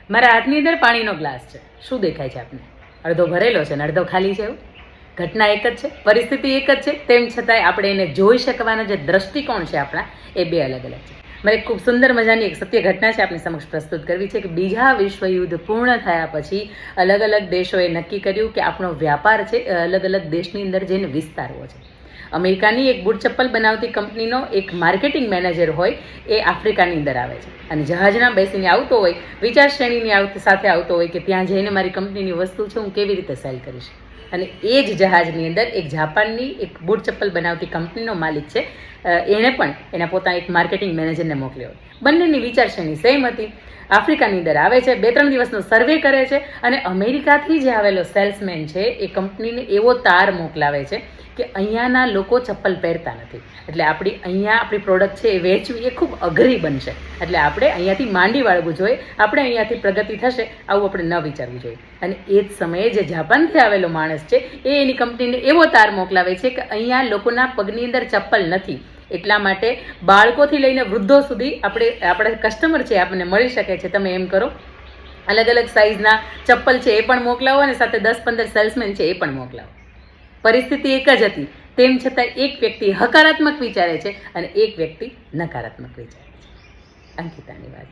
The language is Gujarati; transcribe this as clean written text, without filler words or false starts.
મારા હાથની અંદર પાણીનો ગ્લાસ છે. શું દેખાય છે આપને? અડધો ભરેલો છે ને અડધો ખાલી છે એવું? ઘટના એક જ છે, પરિસ્થિતિ એક જ છે, તેમ છતાંય આપણે એને જોઈ શકવાના જે દ્રષ્ટિકોણ છે આપણા, એ બે અલગ અલગ છે. મારે ખૂબ સુંદર મજાની એક સત્ય ઘટના છે આપની સમક્ષ પ્રસ્તુત કરવી છે કે બીજા વિશ્વયુદ્ધ પૂર્ણ થયા પછી અલગ અલગ દેશોએ નક્કી કર્યું કે આપણો વ્યાપાર છે અલગ અલગ દેશની અંદર જઈને વિસ્તારવો છે. અમેરિકાની એક બૂટ ચપ્પલ બનાવતી કંપનીનો એક માર્કેટિંગ મેનેજર હોય, એ આફ્રિકાની અંદર આવે છે અને જહાજના બેસીને આવતો હોય, વિચાર શ્રેણીની સાથે આવતો હોય કે ત્યાં જઈને મારી કંપનીની વસ્તુ છે હું કેવી રીતે સેલ કરીશ. અને એ જ જહાજની અંદર એક જાપાનની એક બૂટ ચપ્પલ બનાવતી કંપનીનો માલિક છે, એણે પણ એના પોતાના એક માર્કેટિંગ મેનેજરને મોકલ્યો. બંનેની વિચારશ્રેણી સેમ હતી. આફ્રિકાની અંદર આવે છે, 2-3 દિવસનો સર્વે કરે છે અને અમેરિકાથી જે આવેલો સેલ્સમેન છે એ કંપનીને એવો તાર મોકલાવે છે કે અહીંયાના લોકો ચપ્પલ પહેરતા નથી, એટલે અહીંયા આપણી પ્રોડક્ટ છે એ વેચવી એ ખૂબ અઘરી બનશે, એટલે આપણે અહીંયાથી માંડી વાળવું જોઈએ, આપણે અહીંયાથી પ્રગતિ થશે આવું આપણે ન વિચારવું જોઈએ. અને એ જ સમયે જે જાપાનથી આવેલો માણસ છે એ એની કંપનીને એવો તાર મોકલાવે છે કે અહીંયા લોકોના પગની અંદર ચપ્પલ નથી, એટલા માટે બાળકોથી લઈને વૃદ્ધો સુધી આપણા કસ્ટમર છે આપણને મળી શકે છે. તમે એમ કરો, અલગ અલગ સાઇઝના ચપ્પલ છે એ પણ મોકલાવો અને સાથે 10-15 સેલ્સમેન છે એ પણ મોકલાવો. પરિસ્થિતિ એક જ હતી, તેમ છતાં એક વ્યક્તિ હકારાત્મક વિચારે છે અને એક વ્યક્તિ નકારાત્મક વિચારે છે. અંકિતાની વાત.